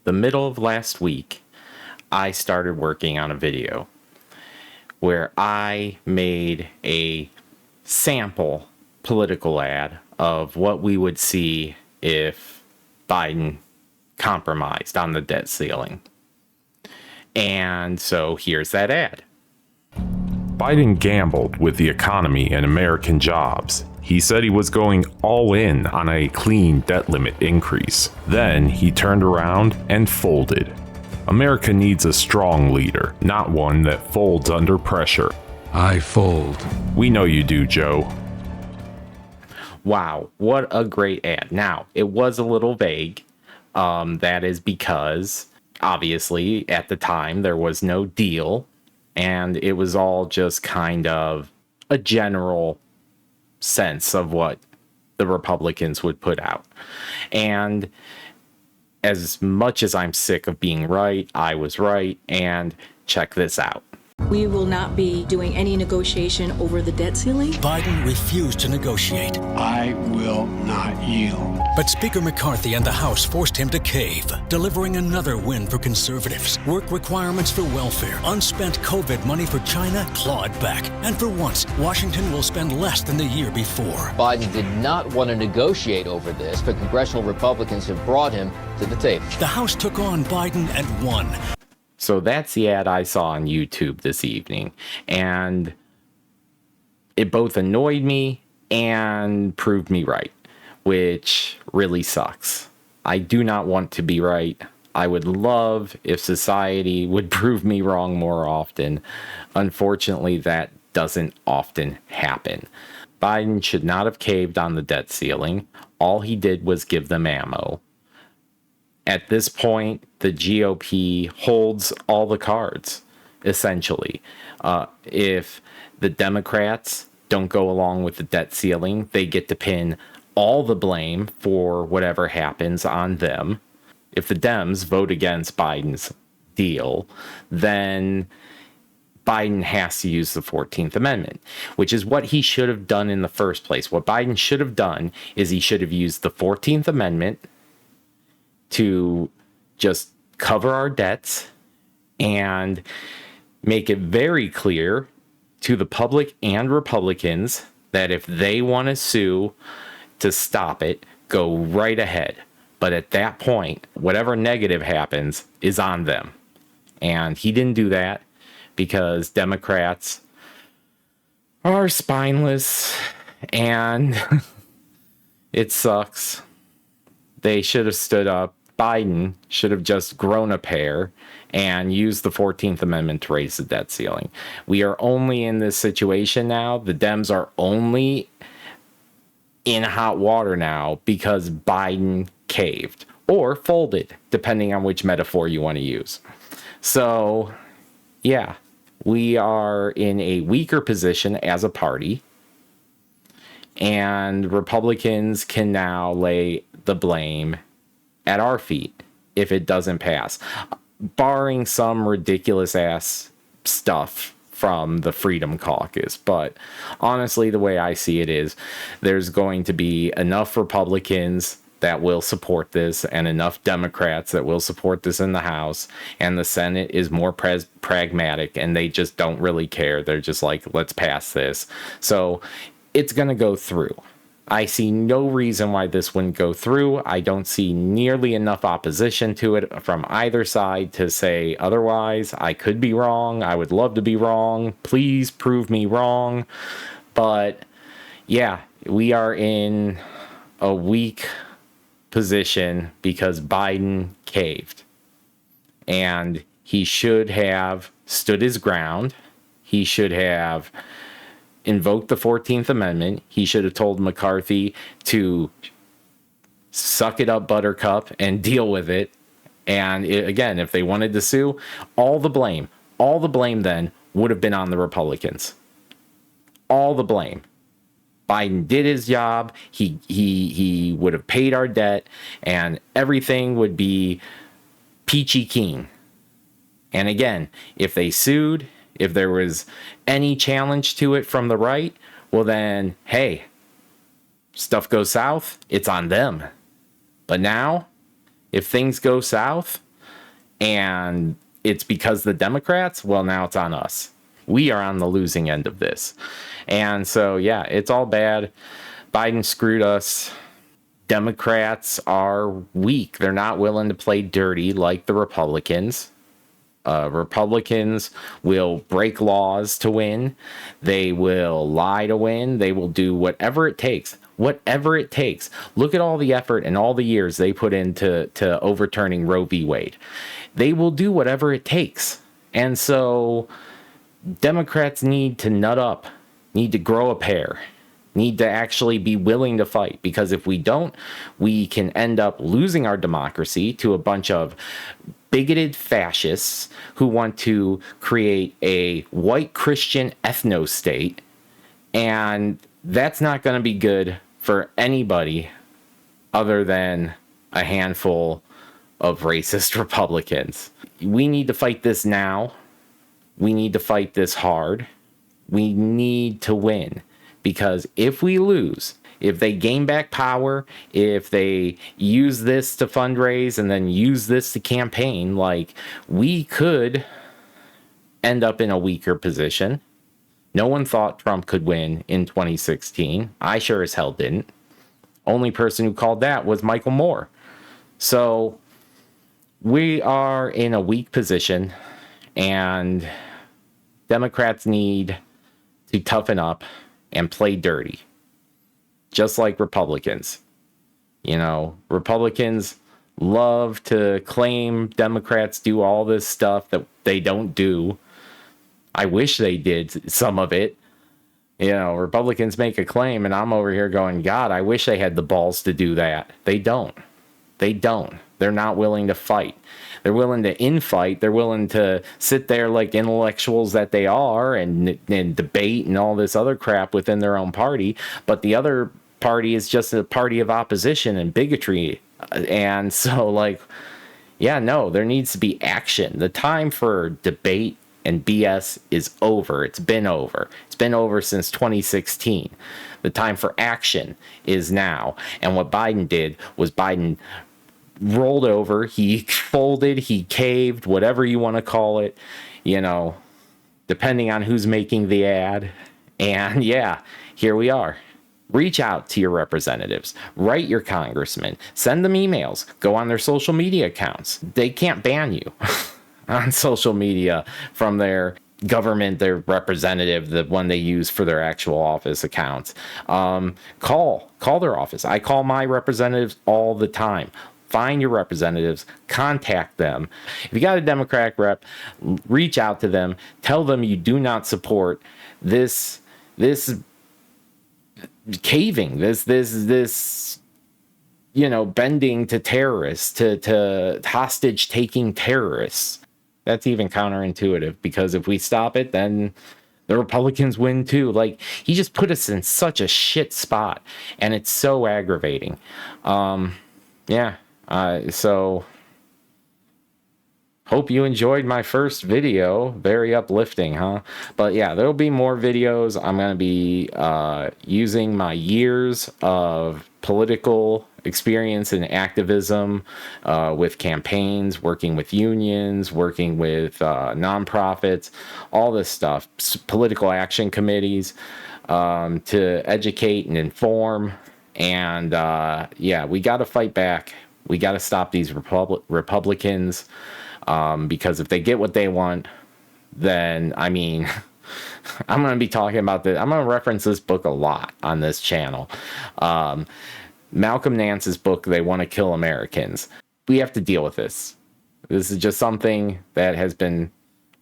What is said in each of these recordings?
the middle of last week, I started working on a video where I made a sample political ad of what we would see if Biden compromised on the debt ceiling. And so here's that ad. Biden gambled with the economy and American jobs. He said he was going all in on a clean debt limit increase. Then he turned around and folded. America needs a strong leader, not one that folds under pressure. I fold. We know you do, Joe. Wow, what a great ad. Now, it was a little vague. That is because, obviously, at the time, there was no deal, and it was all just kind of a general sense of what the Republicans would put out. And as much as I'm sick of being right, I was right, and check this out. We will not be doing any negotiation over the debt ceiling. Biden refused to negotiate. I will not yield. But Speaker McCarthy and the House forced him to cave, delivering another win for conservatives. Work requirements for welfare, unspent COVID money for China clawed back. And for once, Washington will spend less than the year before. Biden did not want to negotiate over this, but congressional Republicans have brought him to the table. The House took on Biden and won. So that's the ad I saw on YouTube this evening, and it both annoyed me and proved me right, which really sucks. I do not want to be right. I would love if society would prove me wrong more often. Unfortunately, that doesn't often happen. Biden should not have caved on the debt ceiling. All he did was give them ammo. At this point, the GOP holds all the cards, essentially. If the Democrats don't go along with the debt ceiling, they get to pin all the blame for whatever happens on them. If the Dems vote against Biden's deal, then Biden has to use the 14th Amendment, which is what he should have done in the first place. What Biden should have done is he should have used the 14th Amendment to just cover our debts and make it very clear to the public and Republicans that if they want to sue to stop it, go right ahead. But at that point, whatever negative happens is on them. And he didn't do that because Democrats are spineless and it sucks. They should have stood up. Biden should have just grown a pair and used the 14th Amendment to raise the debt ceiling. We are only in this situation now. The Dems are only in hot water now because Biden caved or folded, depending on which metaphor you want to use. So, yeah, we are in a weaker position as a party, and Republicans can now lay the blame at our feet if it doesn't pass, barring some ridiculous ass stuff from the Freedom Caucus. But honestly, the way I see it is there's going to be enough Republicans that will support this and enough Democrats that will support this in the House, and the Senate is more pragmatic and they just don't really care. They're just like, let's pass this. So it's going to go through. I see no reason why this wouldn't go through. I don't see nearly enough opposition to it from either side to say otherwise. I could be wrong. I would love to be wrong. Please prove me wrong. But yeah, we are in a weak position because Biden caved. And he should have stood his ground. He should have invoked the 14th Amendment. He should have told McCarthy to suck it up, Buttercup, and deal with it. And again, if they wanted to sue, all the blame then would have been on the Republicans. All the blame. Biden did his job. He would have paid our debt, and everything would be peachy keen. And again, if they sued, if there was any challenge to it from the right, well then, hey, stuff goes south, it's on them. But now, if things go south, And it's because the Democrats, well, now it's on us. We are on the losing end of this. And so, yeah, it's all bad. Biden screwed us. Democrats are weak. They're not willing to play dirty like the Republicans. Republicans will break laws to win. They will lie to win. They will do whatever it takes. Whatever it takes. Look at all the effort and all the years they put into overturning Roe v. Wade. They will do whatever it takes. And so Democrats need to nut up, need to grow a pair, need to actually be willing to fight. Because if we don't, we can end up losing our democracy to a bunch of bigoted fascists who want to create a white Christian ethno-state. And that's not going to be good for anybody other than a handful of racist Republicans. We need to fight this now. We need to fight this hard. We need to win. Because if we lose, if they gain back power, if they use this to fundraise and then use this to campaign, like, we could end up in a weaker position. No one thought Trump could win in 2016. I sure as hell didn't. Only person who called that was Michael Moore. So we are in a weak position, and Democrats need to toughen up and play dirty, just like Republicans. You know, Republicans love to claim Democrats do all this stuff that they don't do. I wish they did some of it. You know, Republicans make a claim, and I'm over here going, God, I wish they had the balls to do that. They don't. They don't. They're not willing to fight. They're willing to infight. They're willing to sit there like intellectuals that they are and debate and all this other crap within their own party. But the other party is just a party of opposition and bigotry. And so, like, yeah, no, there needs to be action. The time for debate and BS is over. It's been over. It's been over since 2016. The time for action is now. And what Biden did was Biden rolled over, he folded, he caved, whatever you want to call it, you know, depending on who's making the ad. And yeah, here we are. Reach out to your representatives, write your congressman, send them emails, go on their social media accounts. They can't ban you on social media from their government, their representative, the one they use for their actual office accounts. Call their office. I call my representatives all the time. Find your representatives, contact them. If you got a Democratic rep, reach out to them, tell them you do not support this caving, this you know, bending to terrorists, to hostage taking terrorists. That's even counterintuitive, because if we stop it, then the Republicans win too. Like, he just put us in such a shit spot, and it's so aggravating. Yeah. So hope you enjoyed my first video. Very uplifting, huh? But yeah, there'll be more videos. I'm going to be using my years of political experience and activism with campaigns, working with unions, working with nonprofits, all this stuff, political action committees, to educate and inform. And yeah, we got to fight back. We got to stop these Republicans, because if they get what they want, then, I mean, I'm going to be talking about this. I'm going to reference this book a lot on this channel. Malcolm Nance's book, They Want to Kill Americans. We have to deal with this. This is just something that has been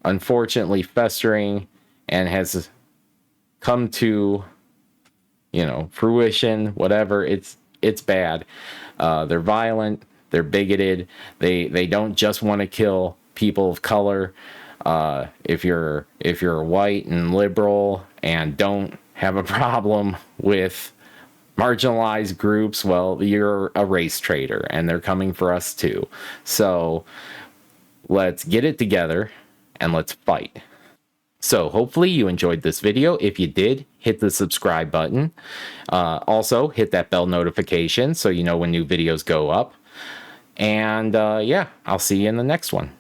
unfortunately festering and has come to, you know, fruition, whatever. It's bad. They're violent. They're bigoted. They don't just want to kill people of color. If you're white and liberal and don't have a problem with marginalized groups, well, you're a race traitor, and they're coming for us too. So let's get it together and let's fight. So hopefully you enjoyed this video. If you did, hit the subscribe button. Also, hit that bell notification so you know when new videos go up. And yeah, I'll see you in the next one.